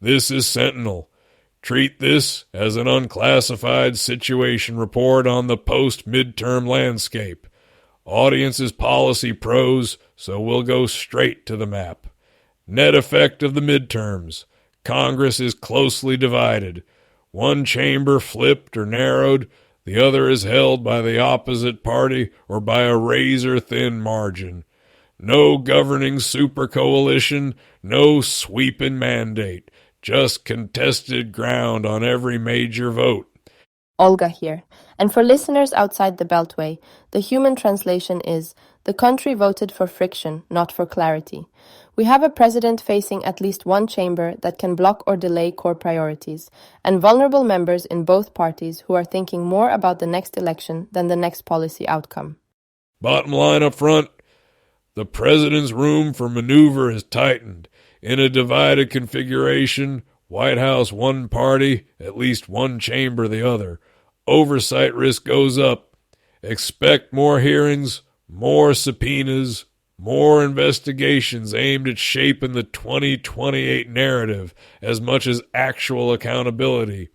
This is Sentinel. Treat this as an unclassified situation report on the post-midterm landscape. Audience is policy pros, so we'll go straight to the map. Net effect of the midterms. Congress is closely divided. One chamber flipped or narrowed, the other is held by the opposite party or by a razor-thin margin. No governing supercoalition, no sweeping mandate, just contested ground on every major vote. Olga here. And for listeners outside the Beltway, the human translation is, the country voted for friction, not for clarity. We have a president facing at least one chamber that can block or delay core priorities, and vulnerable members in both parties who are thinking more about the next election than the next policy outcome. Bottom line up front, the president's room for maneuver is tightened. In a divided configuration, White House one party, at least one chamber the other. Oversight risk goes up. Expect more hearings, more subpoenas, more investigations aimed at shaping the 2028 narrative as much as actual accountability.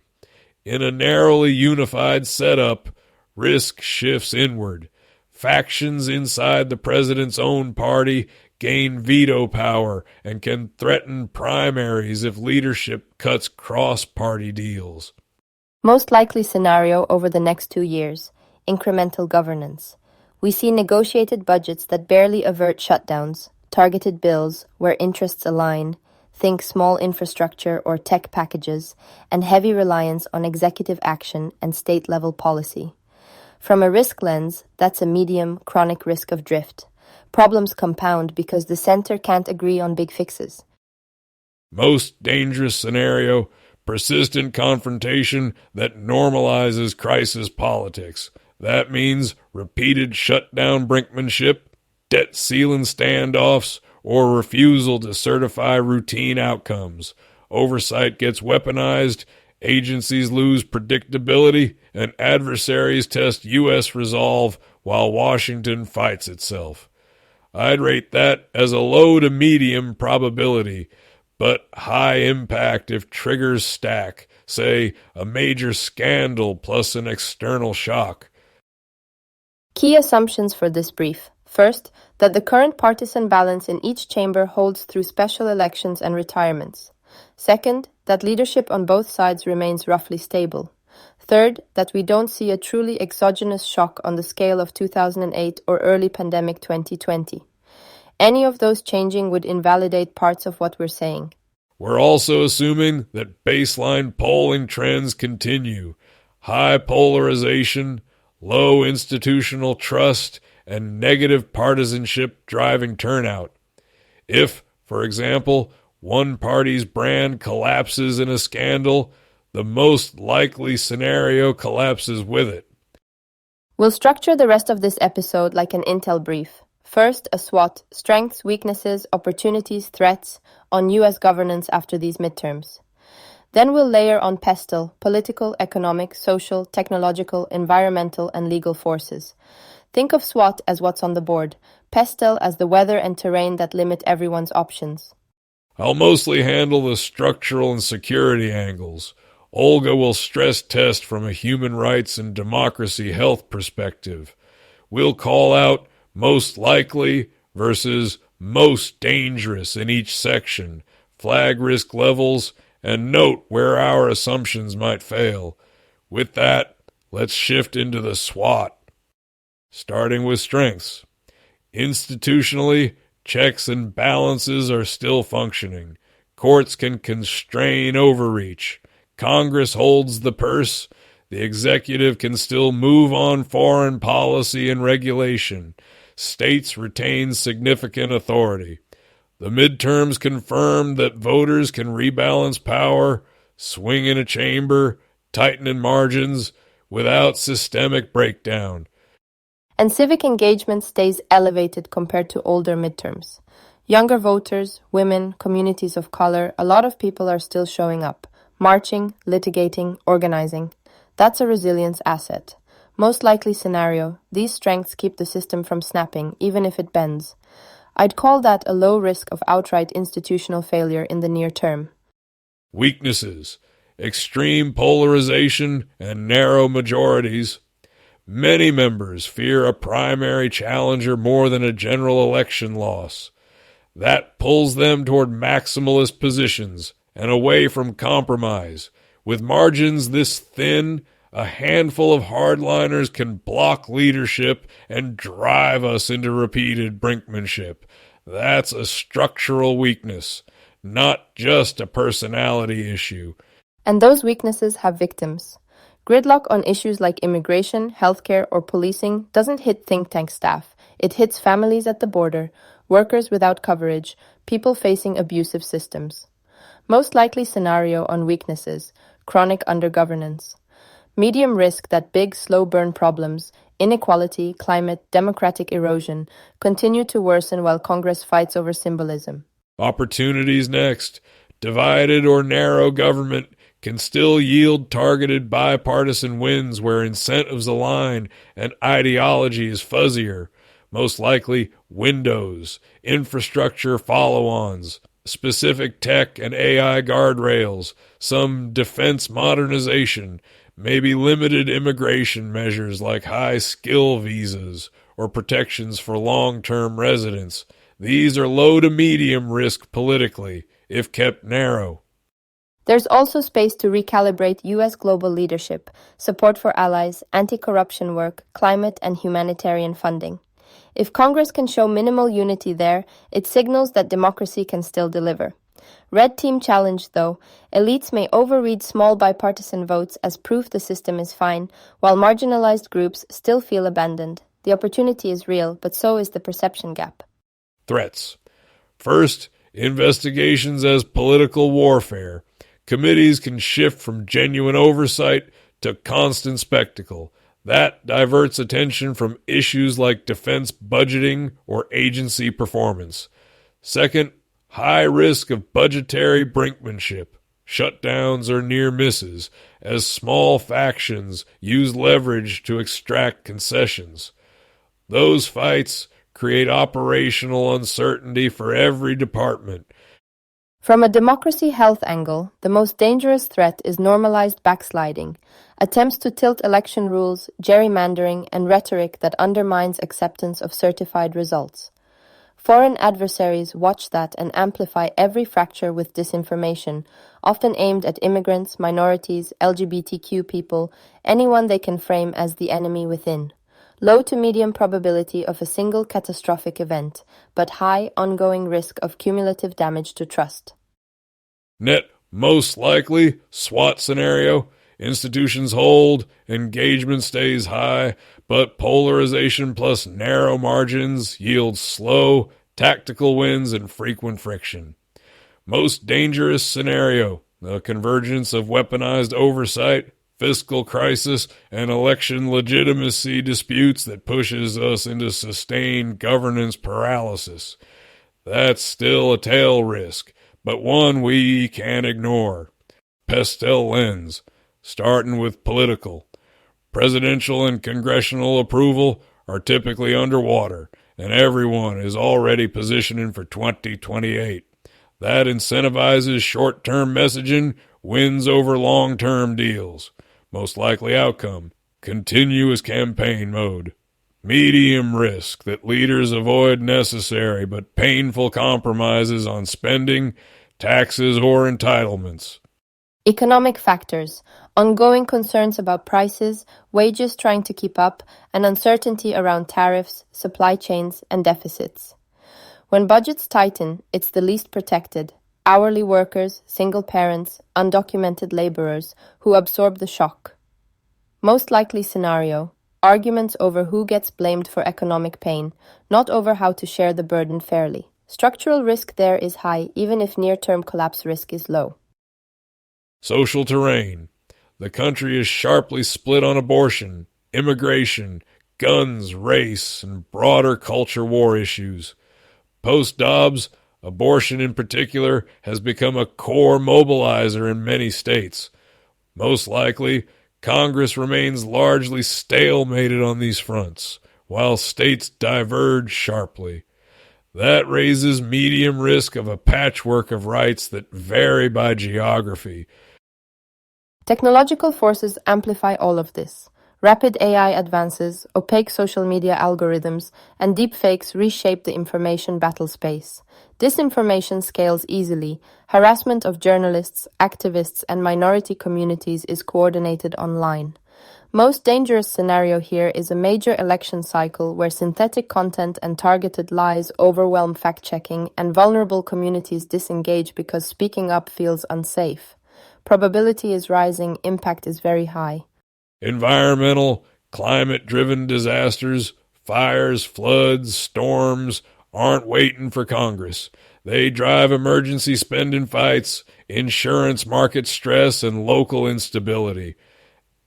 In a narrowly unified setup, risk shifts inward. Factions inside the president's own party gain veto power and can threaten primaries if leadership cuts cross-party deals. Most likely scenario over the next 2 years, incremental governance. We see negotiated budgets that barely avert shutdowns, targeted bills where interests align, think small infrastructure or tech packages, and heavy reliance on executive action and state-level policy. From a risk lens, that's a medium, chronic risk of drift. Problems compound because the center can't agree on big fixes. Most dangerous scenario, persistent confrontation that normalizes crisis politics. That means repeated shutdown brinkmanship, debt ceiling standoffs, or refusal to certify routine outcomes. Oversight gets weaponized, agencies lose predictability, and adversaries test U.S. resolve while Washington fights itself. I'd rate that as a low to medium probability, but high impact if triggers stack, say a major scandal plus an external shock. Key assumptions for this brief. First, that the current partisan balance in each chamber holds through special elections and retirements. Second, that leadership on both sides remains roughly stable. Third, that we don't see a truly exogenous shock on the scale of 2008 or early pandemic 2020. Any of those changing would invalidate parts of what we're saying. We're also assuming that baseline polling trends continue. High polarization, low institutional trust, and negative partisanship driving turnout. If, for example, one party's brand collapses in a scandal, the most likely scenario collapses with it. We'll structure the rest of this episode like an intel brief. First, a SWOT, strengths, weaknesses, opportunities, threats, on U.S. governance after these midterms. Then we'll layer on PESTEL, political, economic, social, technological, environmental, and legal forces. Think of SWOT as what's on the board, PESTEL as the weather and terrain that limit everyone's options. I'll mostly handle the structural and security angles. Olga will stress test from a human rights and democracy health perspective. We'll call out most likely versus most dangerous in each section, flag risk levels, and note where our assumptions might fail. With that, let's shift into the SWOT. Starting with strengths. Institutionally, checks and balances are still functioning. Courts can constrain overreach. Congress holds the purse. The executive can still move on foreign policy and regulation. States retain significant authority. The midterms confirm that voters can rebalance power, swing in a chamber, tighten in margins, without systemic breakdown. And civic engagement stays elevated compared to older midterms. Younger voters, women, communities of color, a lot of people are still showing up, marching, litigating, organizing. That's a resilience asset. Most likely scenario, these strengths keep the system from snapping, even if it bends. I'd call that a low risk of outright institutional failure in the near term. Weaknesses: extreme polarization and narrow majorities. Many members fear a primary challenger more than a general election loss. That pulls them toward maximalist positions and away from compromise. With margins this thin, a handful of hardliners can block leadership and drive us into repeated brinkmanship. That's a structural weakness, not just a personality issue. And those weaknesses have victims. Gridlock on issues like immigration, healthcare, or policing doesn't hit think tank staff. It hits families at the border, workers without coverage, people facing abusive systems. Most likely scenario on weaknesses: chronic undergovernance. Medium risk that big, slow burn problems, inequality, climate, democratic erosion, continue to worsen while Congress fights over symbolism. Opportunities next. Divided or narrow government can still yield targeted bipartisan wins where incentives align and ideology is fuzzier. Most likely windows, infrastructure follow-ons, specific tech and AI guardrails, some defense modernization, maybe limited immigration measures like high-skill visas or protections for long-term residents. These are low to medium risk politically, if kept narrow. There's also space to recalibrate U.S. global leadership, support for allies, anti-corruption work, climate, and humanitarian funding. If Congress can show minimal unity there, it signals that democracy can still deliver. Red team challenge, though. Elites may overread small bipartisan votes as proof the system is fine, while marginalized groups still feel abandoned. The opportunity is real, but so is the perception gap. Threats. First, investigations as political warfare. Committees can shift from genuine oversight to constant spectacle. That diverts attention from issues like defense budgeting or agency performance. Second, high risk of budgetary brinkmanship, shutdowns or near misses, as small factions use leverage to extract concessions. Those fights create operational uncertainty for every department. From a democracy health angle, the most dangerous threat is normalized backsliding, attempts to tilt election rules, gerrymandering, and rhetoric that undermines acceptance of certified results. Foreign adversaries watch that and amplify every fracture with disinformation, often aimed at immigrants, minorities, LGBTQ people, anyone they can frame as the enemy within. Low to medium probability of a single catastrophic event, but high ongoing risk of cumulative damage to trust. Net most likely SWOT scenario. Institutions hold, engagement stays high, but polarization plus narrow margins yields slow, tactical wins and frequent friction. Most dangerous scenario, the convergence of weaponized oversight, fiscal crisis, and election legitimacy disputes that pushes us into sustained governance paralysis. That's still a tail risk, but one we can't ignore. PESTEL lens, starting with political. Presidential and congressional approval are typically underwater, and everyone is already positioning for 2028. That incentivizes short-term messaging, wins over long-term deals. Most likely outcome, continuous campaign mode. Medium risk that leaders avoid necessary but painful compromises on spending, taxes, or entitlements. Economic factors, ongoing concerns about prices, wages trying to keep up, and uncertainty around tariffs, supply chains, and deficits. When budgets tighten, it's the least protected. Hourly workers, single parents, undocumented laborers who absorb the shock. Most likely scenario, arguments over who gets blamed for economic pain, not over how to share the burden fairly. Structural risk there is high, even if near-term collapse risk is low. Social terrain. The country is sharply split on abortion, immigration, guns, race, and broader culture war issues. Post-Dobbs, abortion in particular has become a core mobilizer in many states. Most likely, Congress remains largely stalemated on these fronts, while states diverge sharply. That raises medium risk of a patchwork of rights that vary by geography. Technological forces amplify all of this. Rapid AI advances, opaque social media algorithms, and deepfakes reshape the information battle space. Disinformation scales easily. Harassment of journalists, activists, and minority communities is coordinated online. Most dangerous scenario here is a major election cycle where synthetic content and targeted lies overwhelm fact-checking and vulnerable communities disengage because speaking up feels unsafe. Probability is rising, impact is very high. Environmental, climate-driven disasters, fires, floods, storms aren't waiting for Congress. They drive emergency spending fights, insurance market stress, and local instability.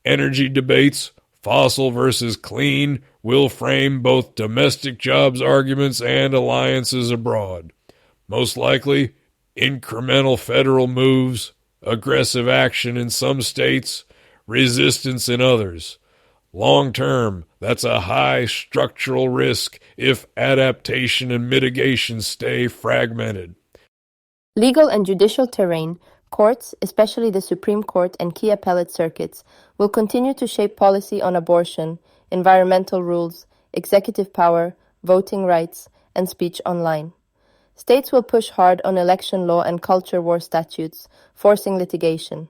Energy debates, fossil versus clean, will frame both domestic jobs arguments and alliances abroad. Most likely, incremental federal moves, aggressive action in some states, resistance in others. Long term, that's a high structural risk if adaptation and mitigation stay fragmented. Legal and judicial terrain, courts, especially the Supreme Court and key appellate circuits, will continue to shape policy on abortion, environmental rules, executive power, voting rights, and speech online. States will push hard on election law and culture war statutes, forcing litigation.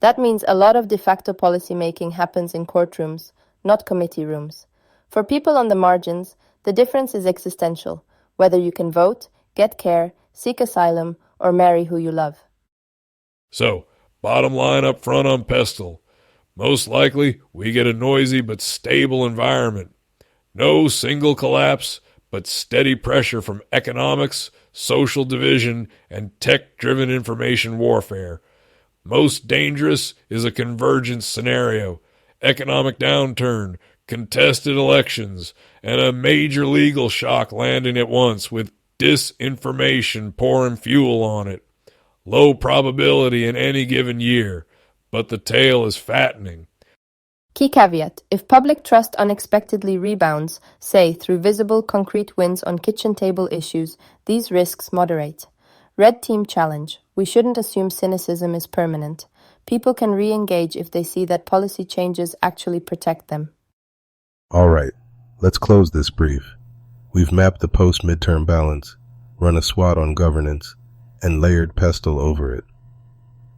That means a lot of de facto policymaking happens in courtrooms, not committee rooms. For people on the margins, the difference is existential, whether you can vote, get care, seek asylum, or marry who you love. So, bottom line up front on PESTEL. Most likely, we get a noisy but stable environment. No single collapse, but steady pressure from economics, social division, and tech-driven information warfare. Most dangerous is a convergence scenario, economic downturn, contested elections, and a major legal shock landing at once with disinformation pouring fuel on it. Low probability in any given year, but the tail is fattening. Key caveat: if public trust unexpectedly rebounds, say through visible concrete wins on kitchen table issues, these risks moderate. Red Team Challenge: we shouldn't assume cynicism is permanent. People can re-engage if they see that policy changes actually protect them. All right, let's close this brief. We've mapped the post-midterm balance, run a SWOT on governance, and layered PESTEL over it.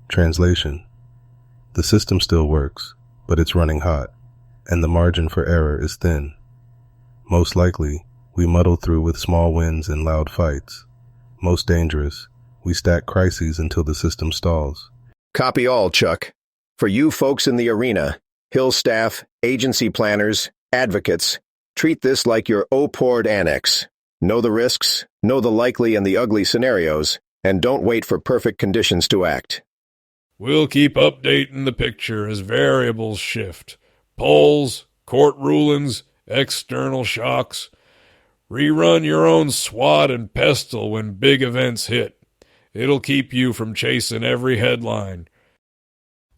Translation: the system still works, but it's running hot, and the margin for error is thin. Most likely, we muddle through with small wins and loud fights. Most dangerous, we stack crises until the system stalls. Copy all, Chuck. For you folks in the arena, Hill staff, agency planners, advocates, treat this like your OPORD annex. Know the risks, know the likely and the ugly scenarios, and don't wait for perfect conditions to act. We'll keep updating the picture as variables shift. Polls, court rulings, external shocks. Rerun your own SWOT and PESTEL when big events hit. It'll keep you from chasing every headline.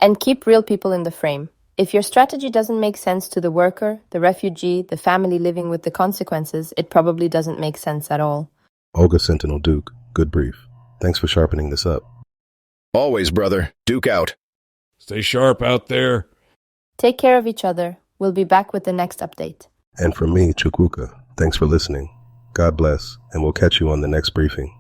And keep real people in the frame. If your strategy doesn't make sense to the worker, the refugee, the family living with the consequences, it probably doesn't make sense at all. Olga, Sentinel, Duke, good brief. Thanks for sharpening this up. Always, brother. Duke out. Stay sharp out there. Take care of each other. We'll be back with the next update. And from me, Chukwuka, thanks for listening. God bless, and we'll catch you on the next briefing.